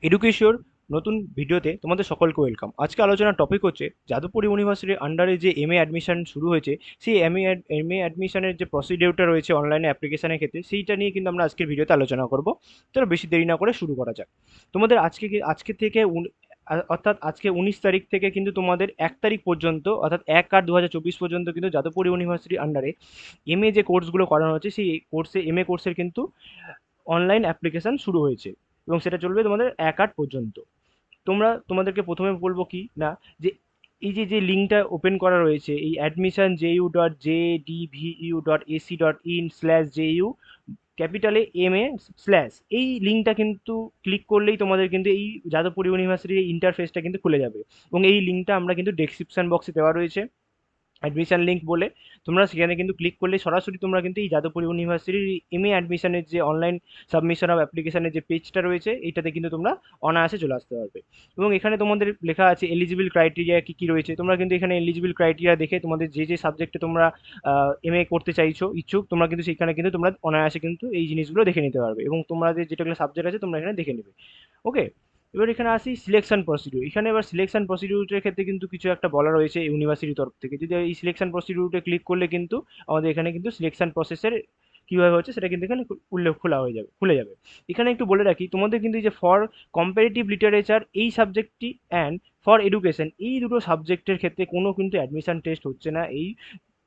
Education নতুন ভিডিওতে তোমাদের সকলকে ওয়েলকাম। আজকে আলোচনার টপিক হচ্ছে যাদবপুর ইউনিভার্সিটির আন্ডারে যে এমএ অ্যাডমিশন শুরু হয়েছে, সেই এমএ অ্যাডমিশনের যে প্রসিডিউরটা রয়েছে অনলাইনে অ্যাপ্লিকেশনের ক্ষেত্রে, সেইটা নিয়ে কিন্তু আমরা আজকের ভিডিওতে আলোচনা করব। চলো বেশি দেরি না করে শুরু করা যাক। তোমাদের আজকে থেকে অর্থাৎ আজকে 19 তারিখ থেকে কিন্তু তোমাদের 1 তারিখ পর্যন্ত, অর্থাৎ 1/8/2024 পর্যন্ত কিন্তু যাদবপুর ইউনিভার্সিটির আন্ডারে এমএ যে কোর্সগুলো করানো হচ্ছে, সেই এমএ কোর্সের কিন্তু অনলাইন অ্যাপ্লিকেশন শুরু হয়েছে এবং সেটা চলবে তোমাদের 1/8 পর্যন্ত। তোমাদেরকে প্রথমে বলবো কি না, যে এই যে লিঙ্কটা ওপেন করা রয়েছে, এই admission.jdu.jdu.ac.in/ju ক্যাপিটালে MA স্ল্যাশ, এই লিঙ্কটা কিন্তু ক্লিক করলেই তোমাদের কিন্তু এই যাদবপুর ইউনিভার্সিটির ইন্টারফেসটা কিন্তু খুলে যাবে এবং এই লিঙ্কটা আমরা কিন্তু ডেসক্রিপশন বক্সে দেওয়া রয়েছে অ্যাডমিশন লিঙ্ক বলে। তোমরা সেখানে কিন্তু ক্লিক করলে সরাসরি তোমরা কিন্তু এই যাদবপুর ইউনিভার্সিটির এমএ অ্যাডমিশনের যে অনলাইন সাবমিশন অফ অ্যাপ্লিকেশনের যে পেজটা রয়েছে, এইটাতে কিন্তু তোমরা অনায়াসে চলে আসতে পারবে। এবং এখানে তোমাদের লেখা আছে এলিজিবল ক্রাইটেরিয়া কী কী রয়েছে। তোমরা কিন্তু এখানে এলিজিবল ক্রাইটেরিয়া দেখে তোমাদের যে সাবজেক্টে তোমরা এমএ করতে চাইছো ইচ্ছুক, তোমরা কিন্তু সেখানে কিন্তু তোমরা অনায়াসে কিন্তু এই জিনিসগুলো দেখে নিতে পারবে এবং তোমাদের যেটাগুলো সাবজেক্ট আছে তোমরা এখানে দেখে নেবে। ওকে, এবার এখানে আসি সিলেকশন প্রসিডিউর। এখানে এবার সিলেকশন প্রসিডিউরের ক্ষেত্রে কিন্তু কিছু একটা বলা রয়েছে ইউনিভার্সিটির তরফ থেকে। যদি এই সিলেকশন প্রসিডিউরে ক্লিক করলে কিন্তু আমাদের এখানে কিন্তু সিলেকশন প্রসেসের কীভাবে হচ্ছে সেটা কিন্তু এখানে উল্লেখ খোলা হয়ে যাবে, খুলে যাবে। এখানে একটু বলে রাখি তোমাদের কিন্তু এই যে ফর কম্পারেটিভ লিটারেচার এই সাবজেক্টটি অ্যান্ড ফর এডুকেশন এই দুটো সাবজেক্টের ক্ষেত্রে কোনো কিন্তু অ্যাডমিশন টেস্ট হচ্ছে না এই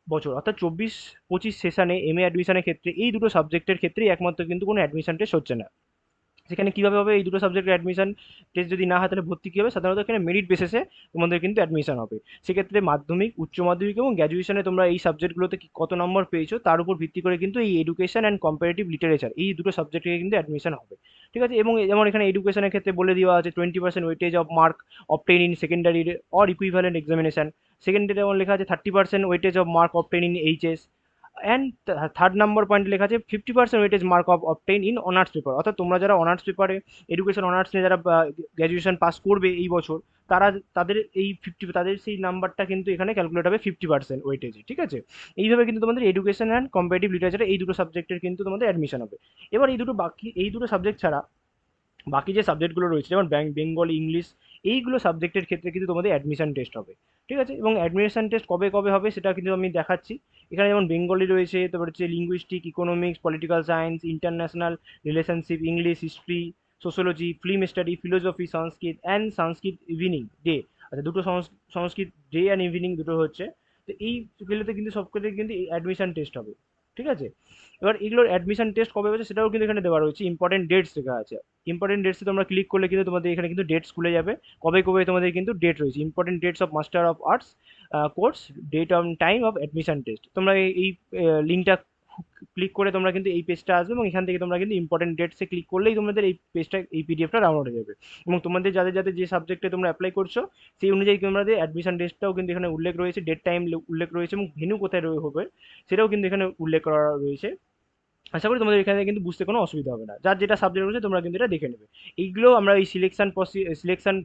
বছর, অর্থাৎ 24-25 সেশনে এমএ অ্যাডমিশনের ক্ষেত্রে এই দুটো সাবজেক্টের ক্ষেত্রেই একমাত্র কিন্তু কোনো অ্যাডমিশন টেস্ট হচ্ছে না। সেখানে কীভাবে হবে, এই দুটো সাবজেক্টের অ্যাডমিশন টেস্ট যদি না হয় তাহলে ভর্তি কী হবে, সাধারণত এখানে মেরিট বেসিসে তোমাদের কিন্তু অ্যাডমিশন হবে। সেক্ষেত্রে মাধ্যমিক, উচ্চ মাধ্যমিক এবং গ্র্যাজুয়েশনে তোমরা এই সাবজেক্টগুলোতে কত নম্বর পেয়েছো তার উপর ভিত্তি করে কিন্তু এই এডুকেশন অ্যান্ড কম্পারেটিভ লিটারেচার এই দুটো সাবজেক্টে কিন্তু অ্যাডমিশন হবে। ঠিক আছে, এবং যেমন এখানে এডুকেশনের ক্ষেত্রে বলে দেওয়া আছে 20% weightage of mark obtain in secondary or equivalent examination. Secondary যেমন লেখা আছে 30% weightage of mark obtain in HS, and third number পয়েন্টে লেখা আছে 50% weightage mark of obtain in honours paper. অর্থাৎ তোমরা যারা অনার্স পেপারে এডুকেশন অনার্স নিয়ে যারা গ্র্যাজুয়েশন পাস করবে এই বছর, তারা তাদের এই তাদের সেই নাম্বারটা কিন্তু এখানে ক্যালকুলেট হবে 50% ওয়েটেজে। ঠিক আছে, এইভাবে কিন্তু তোমাদের এডুকেশন অ্যান্ড কম্পারেটিভ লিটারেচারে এই দুটো সাবজেক্টের কিন্তু তোমাদের অ্যাডমিশন হবে। এবার এই দুটো সাবজেক্ট ছাড়া বাকি যে সাবজেক্টগুলো রয়েছে যেমন বেঙ্গলি, ইংলিশ, এইগুলো সাবজেক্টের ক্ষেত্রে কিন্তু তোমাদের অ্যাডমিশন টেস্ট হবে। ঠিক আছে, এবং অ্যাডমিশন টেস্ট কবে কবে হবে সেটা কিন্তু আমি দেখাচ্ছি। এখানে যেমন বেঙ্গলি রয়েছে, তারপর হচ্ছে linguistic, economics, political science, international relationship, English, history, sociology, film study, philosophy, Sanskrit and Sanskrit evening day. আচ্ছা, দুটো সংস্কৃত ডে অ্যান্ড ইভিনিং দুটো হচ্ছে। তো এইগুলোতে কিন্তু সবকটাই কিন্তু অ্যাডমিশন টেস্ট হবে। ঠিক আছে, এবার এগুলোর অ্যাডমিশন টেস্ট কবে হচ্ছে সেটাও কিন্তু এখানে দেওয়া রয়েছে, ইম্পর্টেন্ট ডেটস লেখা আছে। ইম্পর্টেন্ট ডেটসে তোমরা ক্লিক করলে কিন্তু তোমাদের এখানে কিন্তু ডেটস খুলে যাবে, কবে কবে তোমাদের কিন্তু ডেট রয়েছে। Important dates of master of arts course, date on time of admission test. তোমরা এই লিঙ্কটা ক্লিক করে তোমরা কিন্তু এই পেজটা আসবে এবং এখান থেকে তোমরা কিন্তু ইম্পর্টেন্ট ডেটসে ক্লিক করলেই তোমাদের এই পেজটা, এই পিডিএফটা ডাউনলোড হয়ে যাবে এবং তোমাদের যাদের যাদের যে সাবজেক্টে তোমরা অ্যাপ্লাই করছো সেই অনুযায়ী তোমাদের অ্যাডমিশন ডেটটাও কিন্তু এখানে উল্লেখ রয়েছে, ডেট টাইম উল্লেখ রয়েছে এবং ভেন্যু কোথায় হবে সেটাও কিন্তু এখানে উল্লেখ করা রয়েছে। আশা করি তোমাদের এখানে কিন্তু বুঝতে কোনো অসুবিধা হবে না, যার যেটা সাবজেক্ট রয়েছে তোমরা কিন্তু এটা দেখে নেবে। এইগুলো আমরা এই সিলেকশন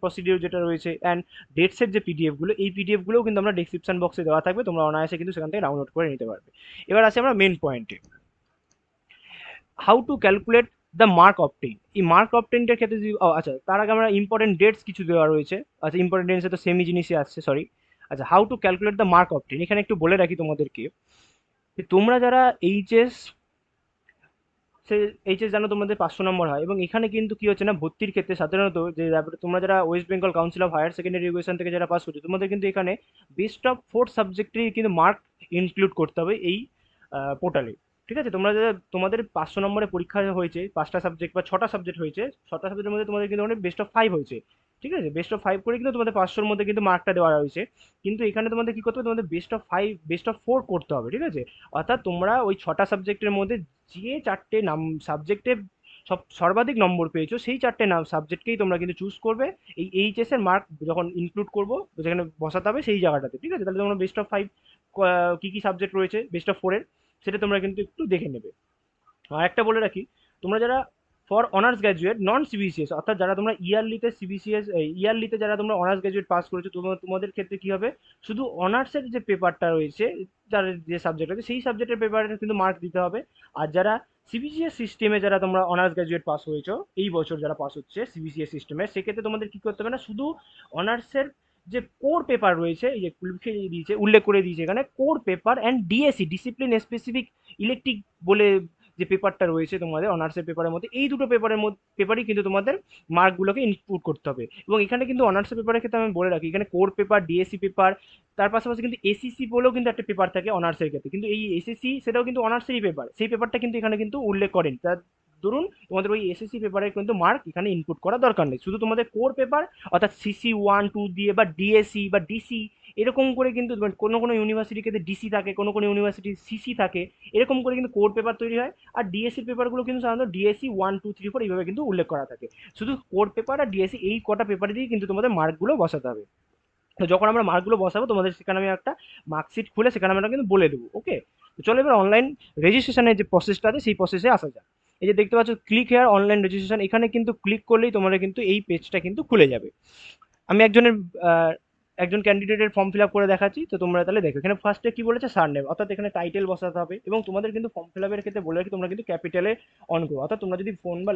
প্রসিডিওর যেটা রয়েছে অ্যান্ড ডেটসের যে পিডিএফগুলো, এই পিডিএফগুলোও কিন্তু আমরা ডিসক্রিপশন বক্সে দেওয়া থাকবে, তোমরা অনায়াসে কিন্তু সেখান থেকে ডাউনলোড করে নিতে পারবে। এবার আসি আমরা মেন পয়েন্টে, how to calculate the mark obtain. এই মার্ক অবটেইনটার ক্ষেত্রে যদি আচ্ছা, তার আগে আমরা ইম্পর্টেন্ট ডেটস কিছু দেওয়া রয়েছে। আচ্ছা, ইম্পর্টেন্ট ডেটসে তো সেমই জিনিসই আসছে, সরি। আচ্ছা, how to calculate the mark obtain, এখানে একটু বলে রাখি তোমাদেরকে যে তোমরা যারা এইচএস, সে এইচএস জানো তোমাদের 500 নম্বর হয় এবং এখানে কিন্তু কি হচ্ছে না, ভর্তির ক্ষেত্রে সাধারণত যে তোমরা যারা West Bengal council of higher secondary education থেকে যারা পাস করছো, তোমাদের কিন্তু এখানে বেস্ট অফ 4 সাবজেক্টেরই কিন্তু মার্ক ইনক্লুড করতে হবে এই পোর্টালে। ঠিক আছে, তোমাদের 500 নম্বরে পরীক্ষা হয়েছে, 5টা সাবজেক্ট বা 6টা সাবজেক্ট হয়েছে, 6টা সাবজেক্টের মধ্যে তোমাদের কিন্তু বেস্ট অফ 5 হয়েছে। ঠিক আছে, বেস্ট অফ 5 করে কিন্তু তোমাদের 500-র মধ্যে কিন্তু মার্কটা দেওয়া হয়েছে। কিন্তু এখানে তোমাদের কি করতে হবে, তোমাদের বেস্ট অফ 4 করতে হবে। ঠিক আছে, অর্থাৎ তোমরা ওই 6টা সাবজেক্টের মধ্যে যে 4টে সাবজেক্টে সর্বাধিক নম্বর পেয়েছো সেই 4টে সাবজেক্টকেই তোমরা কিন্তু চুজ করবে এই এইচএস এর মার্ক যখন ইনক্লুড করবো, যেখানে বসাতে হবে সেই জায়গাটাতে। ঠিক আছে, তাহলে তোমরা বেস্ট অফ 5 কি কি সাবজেক্ট রয়েছে বেস্ট অফ 4-এর, সেটা তোমরা কিন্তু একটু দেখে নেবে। আর একটা বলে রাখি, তোমরা যারা for honours graduate non CBCS, অর্থাৎ যারা তোমরা ইয়ারলিতে সিবিসিএস ইয়ারলিতে যারা তোমরা অনার্স গ্র্যাজুয়েট পাস করেছো, তোমাদের ক্ষেত্রে কি হবে, শুধু অনার্সের যে পেপারটা রয়েছে, যার যে সাবজেক্ট আছে সেই সাবজেক্টের পেপারে কিন্তু মার্ক দিতে হবে। আর যারা সিবিসিএস সিস্টেমে যারা তোমরা অনার্স গ্র্যাজুয়েট পাস হয়েছো এই বছর যারা পাস হচ্ছে সিবিসিএস সিস্টেমে, সেক্ষেত্রে তোমাদের কি করতে হবে না, শুধু অনার্সের যে কোর পেপার রয়েছে, এই যে লিখে দিয়েছে, উল্লেখ করে দিয়েছে এখানে, core paper and DAC discipline specific elective বলে যে পেপারটা রয়েছে তোমাদের অনার্সের পেপারের মধ্যে, এই দুটো পেপারই কিন্তু তোমাদের মার্কগুলোকে ইনপুট করতে হবে। এবং এখানে কিন্তু অনার্সের পেপারের ক্ষেত্রে আমি বলে রাখি, এখানে কোর পেপার, ডিএসসি পেপার, তার পাশাপাশি কিন্তু এসিসি বলেও কিন্তু একটা পেপার থাকে অনার্সের ক্ষেত্রে, কিন্তু এই এসএসসি সেটাও কিন্তু অনার্সেরই পেপার, সেই পেপারটা কিন্তু এখানে কিন্তু উল্লেখ করেন। তার ধরুন তোমাদের ওই এসএসসি পেপারের কিন্তু মার্ক এখানে ইনপুট করার দরকার নেই, শুধু তোমাদের কোর পেপার অর্থাৎ সিসি 1 2 দিয়ে বা ডিএসসি বা ডিসি এরকম করে কিন্তু, কোনো কোনো ইউনিভার্সিটির ক্ষেত্রে ডিসি থাকে, কোনো কোনো ইউনিভার্সিটির সিসি থাকে, এরকম করে কিন্তু কোর পেপার তৈরি হয়। আর ডিএসসির পেপারগুলো কিন্তু সাধারণত ডিএসসি 1 2 3 4 এইভাবে কিন্তু উল্লেখ করা থাকে। শুধু কোর পেপার আর ডিএসসি এই কটা পেপারে দিয়ে কিন্তু তোমাদের মার্কগুলো বসাতে হবে। তো যখন আমরা মার্কগুলো বসাবো তোমাদের সেখানে আমি একটা মার্কশিট খুলে সেখানে আমরা কিন্তু বলে দেবো। ওকে, তো চলো এবার অনলাইন রেজিস্ট্রেশনের যে প্রসেসটা আছে সেই প্রসেসে আসা যাক। এই যে দেখতে পাচ্ছ ক্লিক হেয়ার অনলাইন রেজিস্ট্রেশন, এখানে কিন্তু ক্লিক করলেই তোমাদের কিন্তু এই পেজটা কিন্তু খুলে যাবে। আমি একজন ক্যান্ডিডেটের ফর্ম ফিল আপ করে দেখাচ্ছি, তো তোমরা তাহলে দেখো এখানে ফার্স্টে কি বলেছে, সারনেম, অর্থাৎ এখানে টাইটেল বসাতে হবে। এবং তোমাদের কিন্তু ফর্ম ফিল আপের ক্ষেত্রে বলে রাখি তোমরা কিন্তু ক্যাপিটালে অন করো, অর্থাৎ তোমরা যদি ফোন বা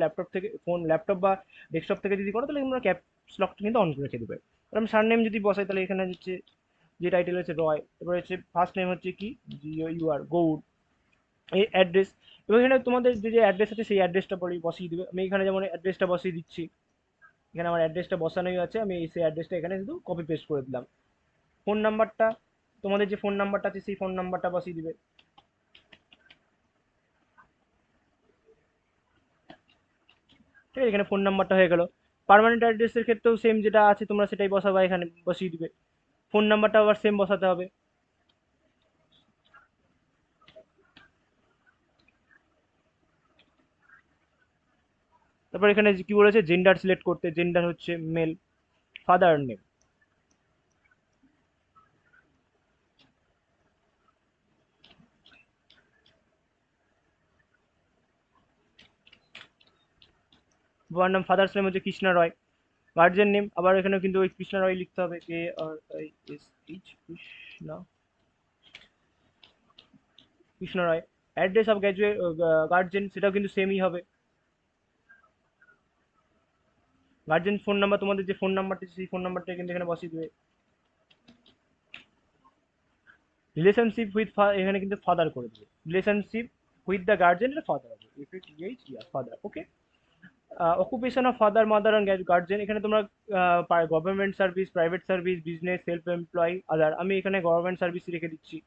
ল্যাপটপ বা ডেস্কটপ থেকে যদি করো তাহলে তোমরা ক্যাপস লকটা কিন্তু অন করে রেখে দেবে। এবার আমি সারনেম যদি বসাই তাহলে এখানে হচ্ছে যে টাইটেল হচ্ছে রয়, এবার হচ্ছে ফার্স্ট নেম হচ্ছে কি ইউ আর গৌড়, এই অ্যাড্রেস, এবং এখানে তোমাদের যে অ্যাড্রেস আছে সেই অ্যাড্রেসটা বসিয়ে দিবে। আমি এখানে যেমন অ্যাড্রেসটা বসিয়ে দিচ্ছি, এখানে আমার অ্যাড্রেসটা বসানোই আছে, আমি সেই অ্যাড্রেসটা এখানে শুধু কপি পেস্ট করে দিলাম। ফোন নাম্বারটা, তোমাদের যে ফোন নাম্বারটা আছে সেই ফোন নাম্বারটা বসিয়ে দিবে। ঠিক আছে, এখানে ফোন নাম্বারটা হয়ে গেল। পার্মানেন্ট অ্যাড্রেসের ক্ষেত্রেও সেম যেটা আছে তোমরা সেটাই বসাবা, এখানে বসিয়ে দিবে। ফোন নাম্বারটা আবার সেম বসাতে হবে। তারপর এখানে কি বলেছে, জেন্ডার সিলেক্ট করতে, জেন্ডার হচ্ছে মেল, ফাদার নেম, বাবার নাম, ফাদার্স নেম হচ্ছে কৃষ্ণা রয়, গার্জেন নেম আবার এখানে কিন্তু ওই কৃষ্ণা রয় লিখতে হবে, কৃষ্ণা কৃষ্ণা রয়। অ্যাড্রেস অফ গ্র্যাজুয়েট গার্জেন সেটাও কিন্তু সেমই হবে। গার্জেন ফোন নাম্বার, তোমাদের যে ফোন নাম্বারটা সেই ফোন নাম্বারটা কিন্তু এখানে বসিয়ে দেবে। রিলেশনশিপ উইথ, এখানে কিন্তু ফাদার করে দেবে, রিলেশনশিপ উইথ দ্য গার্জেন এটা ফাদার হবে, father. Okay, occupation of father mother and guardian, এখানে তোমরা government service, private service, business, self employ, other, আমি এখানে গভর্নমেন্ট সার্ভিস রেখে দিচ্ছি।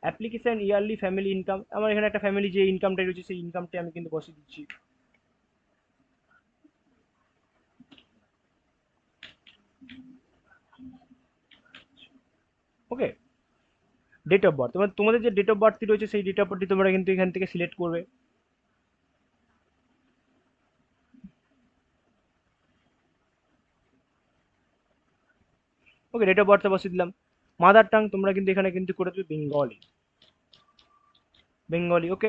অ্যাপ্লিকেশন ইয়ারলি ফ্যামিলি ইনকাম, আমার এখানে একটা ফ্যামিলি যে ইনকামটা রয়েছে সেই ইনকামটা আমি কিন্তু বসিয়ে দিচ্ছি। ওকে, ডেট অফ বার্থ, তোমাদের যে ডেট অফ বার্থ রয়েছে সেই ডেট অফ বার্থটি তোমরা কিন্তু এখান থেকে সিলেক্ট করবে। ওকে, ডেট অফ বার্থটা বসিয়ে দিলাম। মাদার টাং তোমরা কিন্তু এখানে কিন্তু করে দেবে বেঙ্গলি, বেঙ্গলি। ওকে,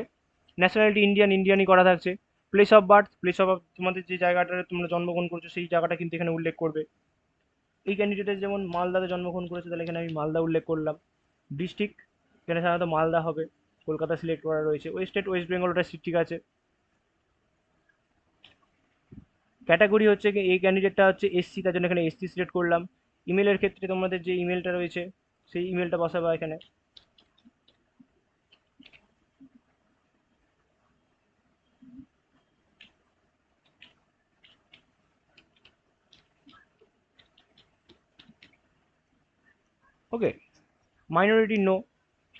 ন্যাশনালিটি ইন্ডিয়ান, ইন্ডিয়ানই করা থাকছে। Place of birth, place of তোমাদের যে জায়গাটাতে তোমরা জন্মগ্রহণ করছো সেই জায়গাটা কিন্তু এখানে উল্লেখ করবে। এই ক্যান্ডিডেটের যেমন মালদাতে জন্মগ্রহণ করেছে তাহলে এখানে আমি মালদা উল্লেখ করলাম। ডিস্ট্রিক্ট, এখানে সাধারণত মালদা হবে, কলকাতা সিলেক্ট করা রয়েছে। স্টেট ওয়েস্ট বেঙ্গল, ওটা ঠিক আছে। ক্যাটাগরি হচ্ছে এই ক্যান্ডিডেটটা হচ্ছে এসসি, তার জন্য এখানে এসসি সিলেক্ট করলাম। ইমেলের ক্ষেত্রে তোমাদের যে ইমেলটা রয়েছে সেই ইমেলটা বসাবা এখানে। Okay, minority no,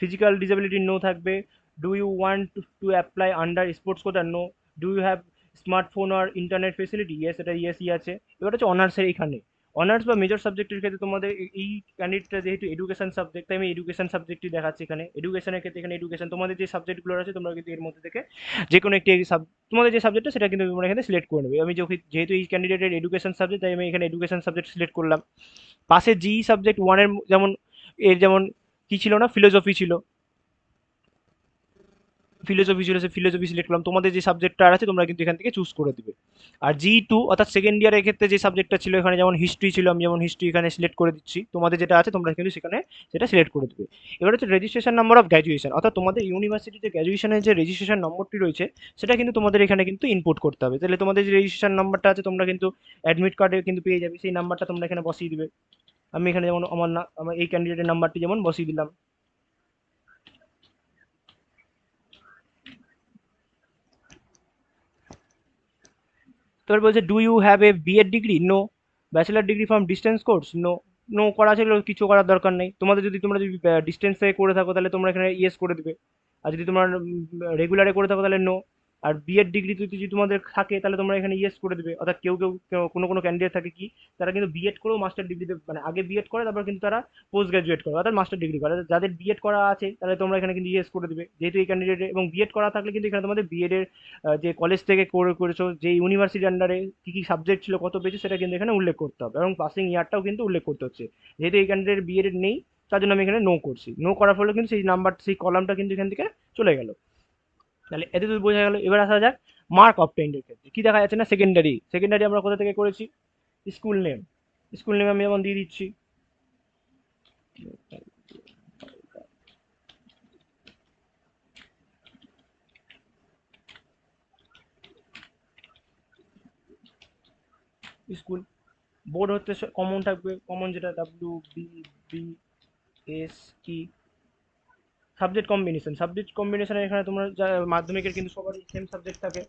physical disability no থাকবে। Do you want to apply under sports quota, no. Do you have smartphone আর ইন্টারনেট ফেসিলিটি, ইয়েস, এটা ইয়েসই আছে। এবার হচ্ছে অনার্সের, এখানে অনার্স বা মেজর সাবজেক্টের ক্ষেত্রে তোমাদের এই ক্যান্ডিডেটটা যেহেতু এডুকেশন সাবজেক্ট, তাই আমি এডুকেশন সাবজেক্টই দেখাচ্ছি এখানে। এডুকেশনের ক্ষেত্রে এখানে এডুকেশন, তোমাদের যে সাবজেক্টগুলো আছে তোমরা কিন্তু এর মধ্যে থেকে যে কোনো একটি তোমাদের যে সাবজেক্টটা সেটা কিন্তু তোমরা এখানে সিলেক্ট করে নেবে। আমি যেহেতু এই ক্যান্ডিডেটের এডুকেশন সাবজেক্ট তাই আমি এখানে এডুকেশন সাবজেক্ট সিলেক্ট করলাম। পাশে জি সাবজেক্ট ওয়ানের যেমন, এর যেমন কি ছিল না, ফিলোসফি ছিল। ফিলোসফি ছিল, সে ফিলোসফি সিলেক্ট করলাম। তোমাদের যে সাবজেক্টটা আছে তোমরা কিন্তু এখান থেকে চুজ করে দিবে। আর G2 অর্থাৎ সেকেন্ড ইয়ারের ক্ষেত্রে যে সাবজেক্টটা ছিল, এখানে যেমন হিস্ট্রি ছিল, আমি যেমন হিস্ট্রি এখানে সিলেক্ট করে দিচ্ছি। তোমাদের যেটা আছে তোমরা কিন্তু সেখানে সেটা সিলেক্ট করে দেবে। এবার হচ্ছে রেজিস্ট্রেশন নাম্বার অফ গ্র্যাজুয়েশন, অর্থাৎ তোমাদের ইউনিভার্সিটিতে গ্র্যাজুয়েশনের যে রেজিস্ট্রেশন নম্বরটি রয়েছে সেটা কিন্তু তোমাদের এখানে কিন্তু ইনপুট করতে হবে। তাহলে তোমাদের যে রেজিস্ট্রেশন নাম্বারটা আছে তোমরা কিন্তু অ্যাডমিট কার্ডে কিন্তু পেয়ে যাবে, সেই নাম্বারটা তোমরা এখানে বসিয়ে দিবে। আমি এখানে যেমন আমার এই ক্যান্ডিডেটের নাম্বারটি যেমন বসিয়ে দিলাম। তোর বলছে do you have a B Ed degree? No. Bachelor degree from distance course? No. No করা আছে, কিছু করার দরকার নেই তোমাদের। যদি তোমরা যদি ডিস্টেন্স থেকে করে থাকো তাহলে তোমরা এখানে ইয়েস করে দিবে। আর যদি তোমরা রেগুলারে করে থাকো তাহলে নো। আর বিএড ডিগ্রি যদি তোমাদের থাকে তাহলে তোমরা এখানে ইয়েস করে দিবে। অর্থাৎ কোনো কোনো ক্যান্ডিডেট থাকে কি, তারা কিন্তু বিএড করেও মাস্টার ডিগ্রি, মানে আগে বিএড করে তারপর কিন্তু তারা পোস্ট গ্রাজুয়েট করে অর্থাৎ মাস্টার ডিগ্রি করে। যাদের বিএড করা আছে তাহলে তোমরা এখানে কিন্তু ইয়েস করে দিবে, যেহেতু এই ক্যান্ডিডেট। এবং বিএড করা থাকলে কিন্তু এখানে তোমাদের বিএড এর যে কলেজ থেকে করেছো, যে ইউনিভার্সিটি আন্ডারে কি কি সাবজেক্ট ছিল, কত পেয়েছো, সেটা কিন্তু এখানে উল্লেখ করতে হবে। এবং পাসিং ইয়ারটাও কিন্তু উল্লেখ করতে হচ্ছে। যেহেতু এই ক্যান্ডিডেট বিএড নেই, তার জন্য আমি এখানে নো করছি। নো করার ফলে কিন্তু সেই নাম্বার, সেই কলামটা কিন্তু এখান থেকে চলে গেল। তাহলে এতে তো বোঝা গেল। এবার আসা যাক মার্ক অবটেইনড ক্ষেত্রে কি দেখা যাচ্ছে না, সেকেন্ডারি। সেকেন্ডারি আমরা কোথা থেকে করেছি? School name. স্কুল নেম আমি যেমন দিয়ে দিচ্ছি। স্কুল। বোর্ড হচ্ছে কমন থাকবে, কমন যেটা WBBSE। সাবজেক্ট কম্বিনেশন, সাবজেক্ট কম্বিনেশনে এখানে তোমরা মাধ্যমিকের কিন্তু সবারই সেম সাবজেক্ট থাকে,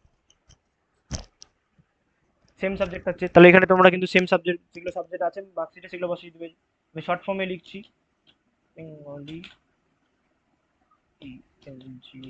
সেম সাবজেক্ট আছে। তাহলে এখানে তোমরা কিন্তু সেম সাবজেক্ট, যেগুলো সাবজেক্ট আছে মার্কশিটে সেগুলো বসিয়ে দেবে। আমি শর্ট ফর্মে লিখছি বেঙ্গলি ইএনজি।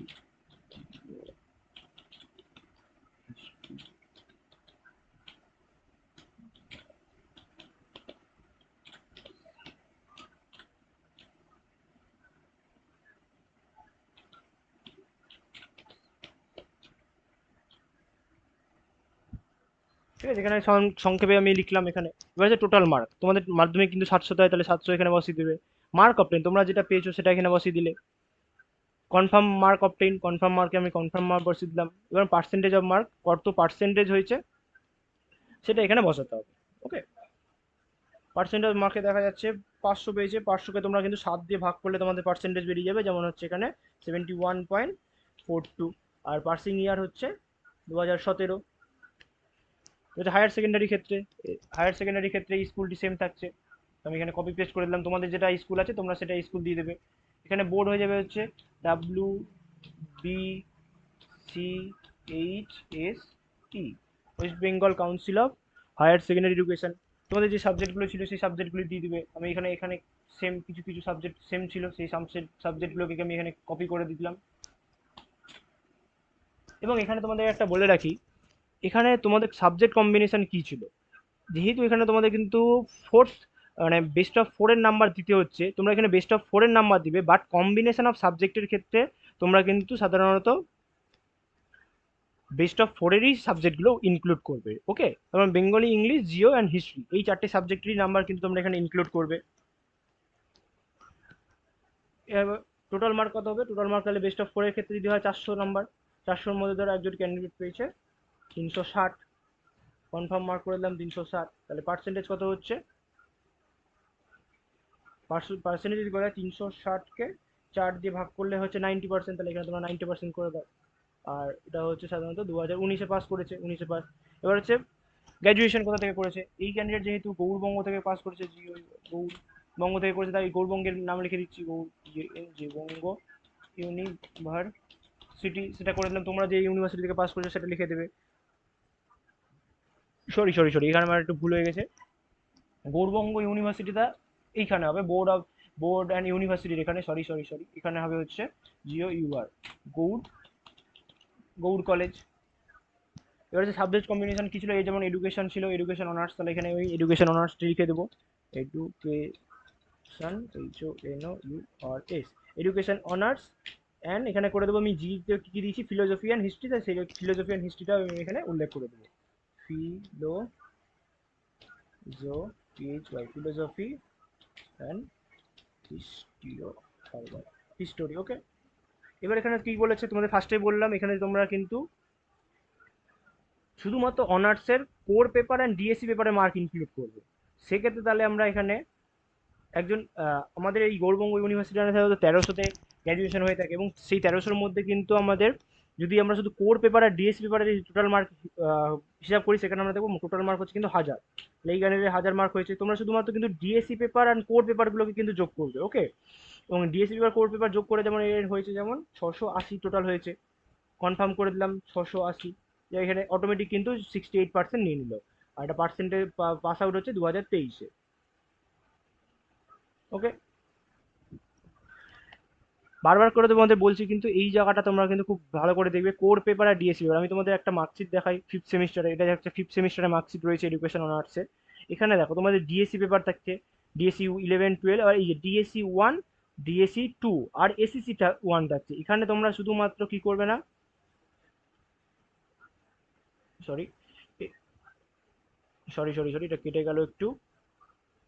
ঠিক আছে, এখানে সংক্ষেপে আমি লিখলাম এখানে। এবার হচ্ছে টোটাল মার্ক, তোমাদের মাধ্যমিক কিন্তু 700 দেয়, তাহলে 700 এখানে বসিয়ে দেবে। মার্ক অবটেন, তোমরা যেটা পেয়েছো সেটা এখানে বসিয়ে দিলে। কনফার্ম মার্ক অবটেইন, কনফার্ম মার্কে আমি কনফার্ম মার্ক বসিয়ে দিলাম। এবার পার্সেন্টেজ অফ মার্ক, কত পার্সেন্টেজ হয়েছে সেটা এখানে বসাতে হবে। ওকে। পার্সেন্টেজ মার্কে দেখা যাচ্ছে 500 পেয়েছে। 500কে তোমরা কিন্তু 7 দিয়ে ভাগ করলে তোমাদের পার্সেন্টেজ বেরিয়ে যাবে, যেমন হচ্ছে এখানে 71.42। আর পাসিং ইয়ার হচ্ছে 2017। যেটা হায়ার সেকেন্ডারি ক্ষেত্রে, হায়ার সেকেন্ডারি ক্ষেত্রে স্কুলটি সেম থাকছে। আমি এখানে কপি পেস্ট করে দিলাম, তোমাদের যেটা স্কুল আছে তোমরা সেটা স্কুল দিয়ে দেবে। এখানে বোর্ড হয়ে যাবে হচ্ছে WBCHST, West Bengal council of higher secondary education. তোমাদের যে সাবজেক্টগুলো ছিল সেই সাবজেক্টগুলি দিয়ে দিবে। আমি এখানে এখানে সেম কিছু কিছু সাবজেক্ট সেম ছিল, সেই সাবজেক্টগুলোকে আমি এখানে কপি করে দিলাম। এবং এখানে তোমাদের একটা বলে রাখি, এখানে তোমাদের সাবজেক্ট কম্বিনেশন কি ছিল। যেহেতু এখানে তোমাদের কিন্তু ফোর্থ, মানে বেস্ট অফ ফোরের নাম্বার দিতে হচ্ছে, তোমরা এখানে বেস্ট অফ ফোরের নাম্বার দিবে, বাট কম্বিনেশন অফ সাবজেক্টের ক্ষেত্রে তোমরা কিন্তু সাধারণত বেস্ট অফ ফোরেরই সাবজেক্টগুলো ইনক্লুড করবে। ওকে, যেমন Bengali, English, Jio and history, এই চারটে সাবজেক্টেরই নাম্বার কিন্তু তোমরা এখানে ইনক্লুড করবে। টোটাল মার্ক কত হবে? টোটাল মার্ক তাহলে বেস্ট অফ ফোরের ক্ষেত্রে যদি হয় 400 নাম্বার, 400-র মধ্যে ধরো একজন ক্যান্ডিডেট পেয়েছে 360, কনফার্ম মার্ক করে দিলাম 360। তাহলে পার্সেন্টেজ কত হচ্ছে? পার্সেন্টেজ যদি করে 360কে 4 দিয়ে ভাগ করলে হচ্ছে 90%। তাহলে এখানে তোমরা 90% করে দাও। আর এটা হচ্ছে সাধারণত 2019-এ পাস করেছে, 19-এ পাস। এবার হচ্ছে গ্র্যাজুয়েশন কোথা থেকে করেছে। এই ক্যান্ডিডেট যেহেতু গৌড়বঙ্গ থেকে পাস করেছে, গৌড়বঙ্গ থেকে করেছে, তাই গৌড়বঙ্গের নাম লিখে দিচ্ছি, বঙ্গ ইউনিভার্সিটি, সেটা করে দিলাম। তোমরা যে ইউনিভার্সিটি থেকে পাস করেছো সেটা লিখে দেবে। সরি, এখানে আমার একটু ভুল হয়ে গেছে। গৌড়বঙ্গ ইউনিভার্সিটিটা এইখানে হবে, বোর্ড অ্যান্ড ইউনিভার্সিটির এখানে, সরি, এখানে হবে হচ্ছে GOUR, গৌড়, গৌড় কলেজ। এবার হচ্ছে সাবজেক্ট কম্বিনেশন কি ছিল, এই যেমন এডুকেশন ছিল, এডুকেশন অনার্স, তাহলে এখানে ওই এডুকেশন অনার্সটি লিখে দেবো। Education, HONOURS, education honours. And এখানে করে দেবো আমি জিতে কী কী দিয়েছি, ফিলোসফি অ্যান্ড হিস্ট্রি, তাই সেই ফিলোসফি অ্যান্ড হিস্ট্রিটাও আমি এখানে উল্লেখ করে দেবো। Philosophy and history, history. Okay. এবার এখানে কি বলেছে তোমাদের ফার্স্টে বললাম, এখানে তোমরা কিন্তু শুধুমাত্র অনার্সের কোর পেপার অ্যান্ড ডিএসসি পেপারে মার্ক ইনক্লুড করবে। সেক্ষেত্রে তাহলে আমরা এখানে একজন আমাদের এই গৌড়বঙ্গ ইউনিভার্সিটি সাধারণত 1300-তে গ্র্যাজুয়েশন হয়ে থাকে, এবং সেই 1300-র মধ্যে কিন্তু আমাদের যদি আমরা শুধু কোর পেপার আর ডিএসসি পেপারের টোটাল মার্ক হিসাব করি, সেখানে আমরা দেখবো টোটাল মার্ক হচ্ছে কিন্তু 1000। এই গানের 1000 মার্ক হয়েছে, তোমরা শুধুমাত্র কিন্তু ডিএসসি পেপার আর কোর পেপারগুলোকে কিন্তু যোগ করবে, ওকে। এবং ডিএসসি পেপার কোর পেপার যোগ করে যেমন এর হয়েছে যেমন 680 টোটাল হয়েছে, কনফার্ম করে দিলাম 680। এখানে অটোমেটিক কিন্তু 68% নিয়ে নিল, আর একটা পার্সেন্টেজ পাস আউট হচ্ছে 2023-এ, ওকে। বারবার করে তোমাদের বলছি, কিন্তু এই জায়গাটা তোমরা কিন্তু খুব ভালো করে দেখবে, কোর পেপার আর ডিএসসি পেপার। আমি তোমাদের একটা মার্কশিট দেখাই ফিফথ সেমিস্টারে, এটা হচ্ছে ফিফথ সেমিস্টারের মার্কশিট রয়েছে এডুকেশন অনার্সে। এখানে দেখো তোমাদের ডিএসসি পেপার থাকছে, ডিএসসি 11-12, আর এই যে ডিএসসি 1, ডিএসসি 2 আর এসএসসি 1 থাকছে। এখানে তোমরা শুধুমাত্র কি করবে না, সরি সরি সরি সরি এটা কেটে গেল একটু,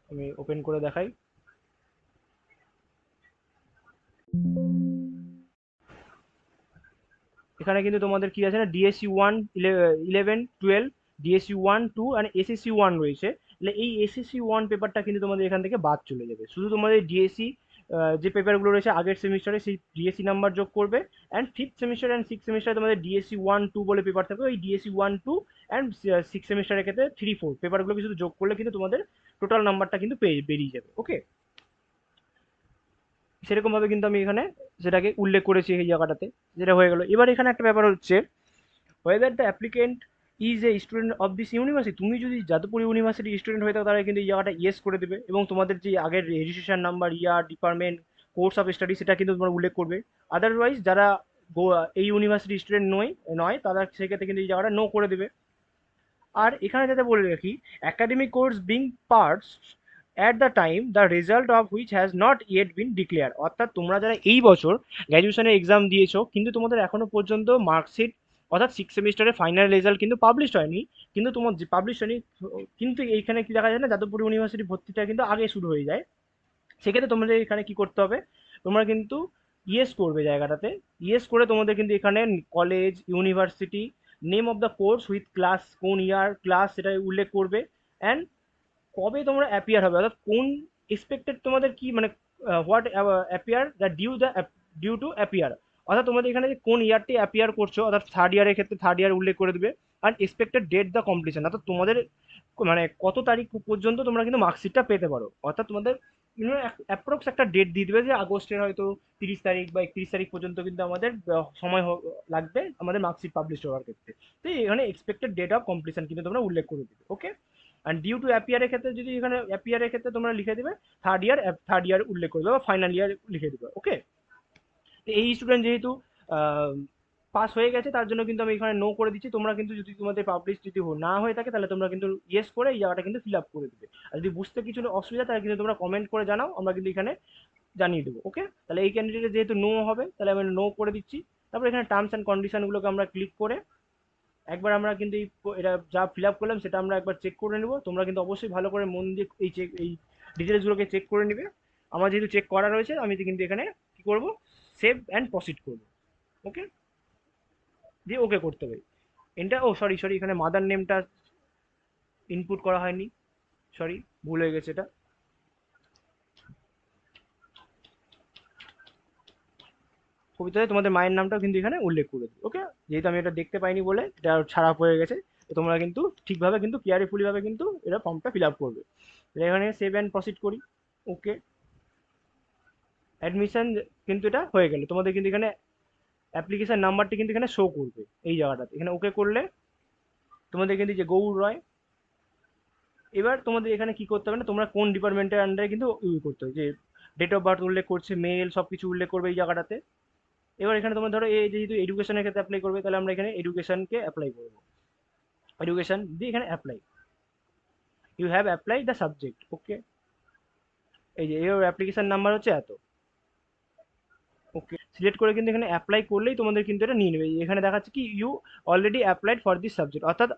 আমি ওপেন করে দেখাই। এখানে কিন্তু তোমাদের কি আছে না, ডিএসসি 1, 11-12, ডিএসসি 1-2 আর এসএসসি 1 রয়েছে। তাহলে এই এসএসসি 1 পেপারটা কিন্তু তোমাদের এখান থেকে বাদ চলে যাবে, শুধু তোমাদের ডিএসসি যে পেপারগুলো রয়েছে আগের সেমিস্টারে সেই ডিএসসি নাম্বার যোগ করবে। And fifth semester and six সেমিস্টারে তোমাদের ডিএসসি 1-2 বলে পেপার থাকবে, ওই ডিএসসি 1-2 অ্যান্ড সিক্স সেমিস্টারের ক্ষেত্রে 3-4 পেপারগুলোকে শুধু যোগ করলে কিন্তু তোমাদের টোটাল নাম্বারটা কিন্তু বেরিয়ে যাবে, ওকে। সেরকমভাবে কিন্তু আমি এখানে সেটাকে উল্লেখ করেছি এই জায়গাটাতে, যেটা হয়ে গেল। এবার এখানে একটা ব্যাপার হচ্ছে, whether the applicant is a student of this university, তুমি যদি যাদবপুর ইউনিভার্সিটি স্টুডেন্ট হয়ে থাকো তাহলে কিন্তু এই জায়গাটা ইয়েস করে দেবে, এবং তোমাদের যে আগের registration number, year, department, course of study সেটা কিন্তু তোমরা উল্লেখ করবে। আদারওয়াইজ যারা এই ইউনিভার্সিটি স্টুডেন্ট নয় তারা সেক্ষেত্রে কিন্তু এই জায়গাটা নো করে দেবে। আর এখানে যাতে বলে রাখি, academic course being parts at the time the result of which has not yet bin declare, অর্থাৎ তোমরা যারা এই বছর গ্র্যাজুয়েশনের এক্সাম দিয়েছো কিন্তু তোমাদের এখনো পর্যন্ত মার্কশিট অর্থাৎ সিক্স সেমিস্টারের ফাইনাল রেজাল্ট কিন্তু পাবলিশ হয়নি, কিন্তু তোমার যে পাবলিশ হয়নি, কিন্তু এইখানে কি দেখা যায় না, যাদবপুর ইউনিভার্সিটি ভর্তিটা কিন্তু আগে শুরু হয়ে যায়। সেক্ষেত্রে তোমাদের এখানে কি করতে হবে, তোমরা কিন্তু ইয়েস করবে জায়গাটাতে। ইয়েস করে তোমাদের কিন্তু এখানে college, university, name of the course with class, কোন ইয়ার ক্লাস সেটা উল্লেখ করবে। অ্যান্ড কবে তোমরা অ্যাপিয়ার হবে, অর্থাৎ কোন এক্সপেক্টেড তোমাদের কি মানে what appear the due to appear, অর্থাৎ তোমাদের এখানে যে কোন ইয়ারটি অ্যাপিয়ার করছো, অর্থাৎ থার্ড ইয়ারের ক্ষেত্রে থার্ড ইয়ার উল্লেখ করে দেবে। Are expected date the completion, অর্থাৎ তোমাদের মানে কত তারিখ পর্যন্ত তোমরা কিন্তু মার্কশিটটা পেতে পারো, অর্থাৎ তোমাদের অ্যাপ্রক্স একটা ডেট দিয়ে দেবে যে আগস্টের হয়তো 30 তারিখ বা 31 তারিখ পর্যন্ত কিন্তু আমাদের সময় লাগবে আমাদের মার্কশিট পাবলিশ হওয়ার ক্ষেত্রে। তো এখানে এক্সপেক্টেড ডেট অফ কমপ্লিশন কিন্তু তোমরা উল্লেখ করে দেবে, ওকে। অ্যান্ড ডিউ টু অ্যাপিয়ারের ক্ষেত্রে যদি এখানে অ্যাপিয়ারের ক্ষেত্রে তোমরা লিখে দেবে থার্ড ইয়ার উল্লেখ করে দেবে বা ফাইনাল ইয়ার লিখে দেবে, ওকে। তো এই স্টুডেন্ট যেহেতু পাস হয়ে গেছে তার জন্য কিন্তু আমি এখানে নো করে দিচ্ছি। তোমরা কিন্তু যদি তোমাদের পাবলিশ যদি না হয়ে থাকে তাহলে তোমরা কিন্তু ইয়েস করে এই জায়গাটা কিন্তু ফিল আপ করে দেবে। আর যদি বুঝতে কিছু অসুবিধা তাহলে কিন্তু তোমরা কমেন্ট করে জানাও, আমরা কিন্তু এখানে জানিয়ে দেবো, ওকে। তাহলে এই ক্যান্ডিডেট যেহেতু নো হবে তাহলে আমি নো করে দিচ্ছি। তারপর এখানে টার্মস অ্যান্ড কন্ডিশনগুলোকে আমরা ক্লিক করে একবার আমরা কিন্তু এটা যা ফিল আপ করলাম সেটা আমরা একবার চেক করে নেব। তোমরা কিন্তু অবশ্যই ভালো করে মন দিয়ে এই ডিটেলসগুলোকে চেক করে নেবে। আমার যেহেতু চেক করা রয়েছে আমি কিন্তু এখানে কি করব, সেভ অ্যান্ড প্রসিড করব, ওকে, দিয়ে ওকে করতে হবে। এটা সরি সরি এখানে মাদার নেমটা ইনপুট করা হয়নি, সরি ভুল হয়ে গেছে এটা। কবিতায় তোমাদের মায়ের নামটাও কিন্তু এখানে উল্লেখ করে দিই, ওকে। যেহেতু আমি এটা দেখতে পাইনি বলে এটা খারাপ হয়ে গেছে, তো তোমরা কিন্তু ঠিকভাবে কিন্তু কেয়ারফুলি ভাবে কিন্তু এটা ফর্মটা ফিল আপ করবে। এখানে সেভ অ্যান্ড প্রসিড করি, ওকে। অ্যাডমিশন কিন্তু এটা হয়ে গেল, তোমাদের কিন্তু এখানে অ্যাপ্লিকেশন নাম্বারটি কিন্তু এখানে শো করবে এই জায়গাটাতে। এখানে ওকে করলে তোমাদের কিন্তু যে গৌর রয়, এবার তোমাদের এখানে কি করতে হবে না, তোমরা কোন ডিপার্টমেন্টের আন্ডারে কিন্তু করতে হবে, যে ডেট অফ বার্থ উল্লেখ করছে, মেল, সব কিছু উল্লেখ করবে এই জায়গাটাতে। এবার এখানে তোমরা ধরো এই যেহেতু এডুকেশনের ক্ষেত্রে অ্যাপ্লাই করবে তাহলে আমরা এখানে এডুকেশনকে অ্যাপ্লাই করবো, এডুকেশন দিয়ে এখানে apply, you have apply the subject, okay. এই যে এর অ্যাপ্লিকেশন নাম্বার হচ্ছে এত, ওকে। সিলেক্ট করে কিন্তু এখানে অ্যাপ্লাই করলেই তোমাদের কিন্তু এটা নিয়ে নেবে। এখানে দেখাচ্ছে কি you already applied for this subject, অর্থাৎ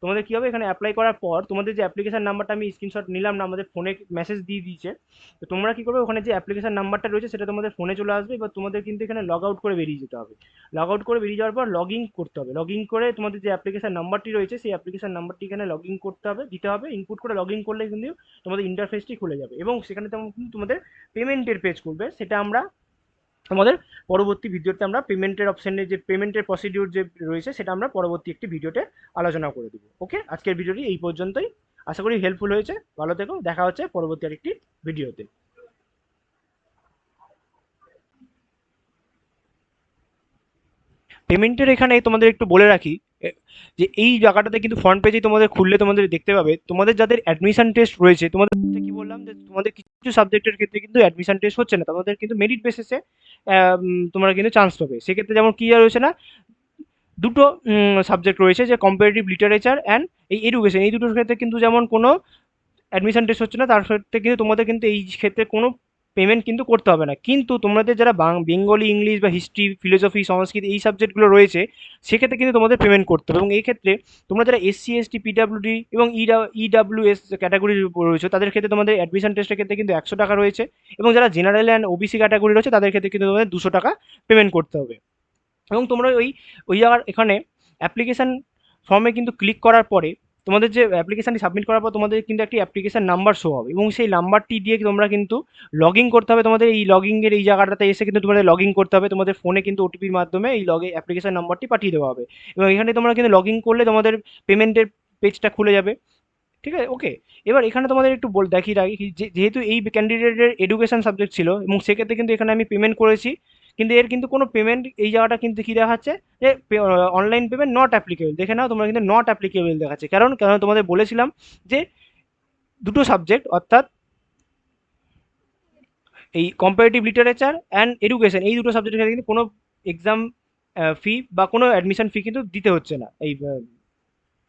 তোমাদের কী হবে, এখানে অ্যাপ্লাই করার পর তোমাদের যে অ্যাপ্লিকেশন নাম্বারটা আমি স্ক্রিনশট নিলাম না, আমাদের ফোনে মেসেজ দিয়ে দিয়েছে। তো তোমরা কী করবে, ওখানে যে অ্যাপ্লিকেশন নাম্বারটা রয়েছে সেটা তোমাদের ফোনে চলে আসবে। এবার তোমাদের কিন্তু এখানে লগ আউট করে বেরিয়ে যেতে হবে। লগ আউট করে বেরিয়ে যাওয়ার পর লগ ইন করতে হবে। লগ ইন করে তোমাদের যে অ্যাপ্লিকেশন নাম্বারটি রয়েছে সেই অ্যাপ্লিকেশন নাম্বারটি এখানে লগ ইন করতে হবে, দিতে হবে। ইনপুট করে লগ ইন করলে কিন্তু তোমাদের ইন্টারফেসটি খুলে যাবে এবং সেখানে তেমন কিন্তু তোমাদের পেমেন্টের পেজ খুলবে। সেটা আমরা আমাদের পরবর্তী ভিডিওতে আমরা পেমেন্টের অপশানে যে পেমেন্টের প্রসিডিউর যে রয়েছে সেটা আমরা পরবর্তী একটি ভিডিওতে আলোচনা করে দেবো। ওকে, আজকের ভিডিওটি এই পর্যন্তই। আশা করি হেল্পফুল হয়েছে। ভালো থেকো, দেখা হচ্ছে পরবর্তী আরেকটি ভিডিওতে। পেমেন্টের এখানে তোমাদের একটু বলে রাখি যে এই জায়গাটাতে কিন্তু ফ্রন্ট পেজেই তোমাদের খুললে তোমাদের দেখতে পাবে তোমাদের যাদের অ্যাডমিশন টেস্ট রয়েছে, তোমাদের কি বললাম যে তোমাদের কিছু সাবজেক্টের ক্ষেত্রে কিন্তু অ্যাডমিশন টেস্ট হচ্ছে না, তোমাদের কিন্তু মেরিট বেসিসে তোমরা কিন্তু চান্স পাবে। সেক্ষেত্রে যেমন কি রয়েছে না, দুটো সাবজেক্ট রয়েছে যে কম্পারেটিভ লিটারেচার অ্যান্ড এই এডুকেশন, এই দুটোর ক্ষেত্রে কিন্তু যেমন কোনো অ্যাডমিশন টেস্ট হচ্ছে না, তার ক্ষেত্রে কিন্তু তোমাদের কিন্তু এই ক্ষেত্রে কোনো পেমেন্ট কিন্তু করতে হবে না। কিন্তু তোমাদের যারা বেঙ্গলি, ইংলিশ বা হিস্ট্রি, ফিলোসফি, সংস্কৃত এই সাবজেক্টগুলো রয়েছে সেক্ষেত্রে কিন্তু তোমাদের পেমেন্ট করতে হবে। এবং এই ক্ষেত্রে তোমরা যারা এসসি, এসটি, পিডাব্লিউডি এবং ইডাব্লিউএস ক্যাটাগরির রয়েছে তাদের ক্ষেত্রে তোমাদের অ্যাডমিশন টেস্টের ক্ষেত্রে কিন্তু 100 টাকা রয়েছে। এবং যারা জেনারেল অ্যান্ড ওবিসি ক্যাটাগরি রয়েছে তাদের ক্ষেত্রে কিন্তু তোমাদের 200 টাকা পেমেন্ট করতে হবে। এবং তোমরা ওই ওই জায়গার এখানে অ্যাপ্লিকেশান ফর্মে কিন্তু ক্লিক করার পরে তোমাদের যে অ্যাপ্লিকেশানটি সাবমিট করার পর তোমাদের কিন্তু একটি অ্যাপ্লিকেশান নাম্বার শো হবে এবং সেই নাম্বারটি দিয়ে তোমরা কিন্তু লগ ইন করতে হবে। তোমাদের এই লগ ইনের এই জায়গাটাতে এসে কিন্তু তোমাদের লগ ইন করতে হবে। তোমাদের ফোনে কিন্তু ওটিপির মাধ্যমে এই অ্যাপ্লিকেশান নাম্বারটি পাঠিয়ে দেওয়া হবে এবং এখানে তোমরা কিন্তু লগ ইন করলে তোমাদের পেমেন্টের পেজটা খুলে যাবে। ঠিক আছে, ওকে। এবার এখানে তোমাদের একটু দেখিয়ে রাখি যেহেতু এই ক্যান্ডিডেটের এডুকেশন সাবজেক্ট ছিল এবং সেক্ষেত্রে কিন্তু এখানে আমি পেমেন্ট করেছি, কিন্তু এর কিন্তু কোনো পেমেন্ট এই জায়গাটা কিন্তু কী দেখাচ্ছে যে অনলাইন পেমেন্ট নট অ্যাপ্লিকেবল। দেখে নাও তোমরা কিন্তু নট অ্যাপ্লিকেবল দেখাচ্ছে, কারণ কারণ তোমাদের বলেছিলাম যে দুটো সাবজেক্ট অর্থাৎ এই কম্পারেটিভ লিটারেচার অ্যান্ড এডুকেশন এই দুটো সাবজেক্টের কিন্তু কোনো এক্সাম ফি বা কোনো অ্যাডমিশন ফি কিন্তু দিতে হচ্ছে না। এই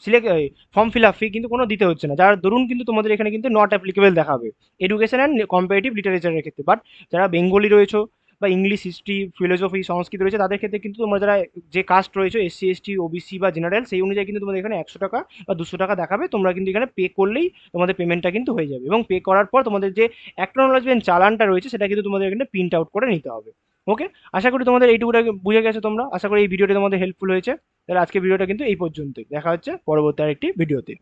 সিলেক্ট ফর্ম ফিল আপ ফি কিন্তু কোনো দিতে হচ্ছে না, যার দরুন কিন্তু তোমাদের এখানে কিন্তু নট অ্যাপ্লিকেবল দেখাবে এডুকেশন অ্যান্ড কম্পারেটিভ লিটারেচারের ক্ষেত্রে। বাট যারা বেঙ্গলি রয়েছে বা ইংলিশ, হিস্ট্রি, ফিলোসফি, সংস্কৃত রয়েছে তাদের ক্ষেত্রে কিন্তু তোমরা যারা যে কাস্ট রয়েছে এসসি, এসটি, ওবিসি বা জেনারেল সেই অনুযায়ী কিন্তু তোমাদের এখানে 100 টাকা বা 200 টাকা দেখাবে। তোমরা কিন্তু এখানে পে করলেই তোমাদের পেমেন্টটা কিন্তু হয়ে যাবে এবং পে করার পর তোমাদের যে অ্যাকনোলেজমেন্ট চালানটা রয়েছে সেটা কিন্তু তোমাদের এখানে প্রিন্ট আউট করে নিতে হবে। ওকে, আশা করি তোমাদের এইটুকুটা বুঝে গেছো তোমরা। আশা করি এই ভিডিওটি তোমাদের হেল্পফুল হয়েছে। তাহলে আজকে ভিডিওটা কিন্তু এই পর্যন্তই। দেখা হচ্ছে পরবর্তী আরেকটি ভিডিওতে।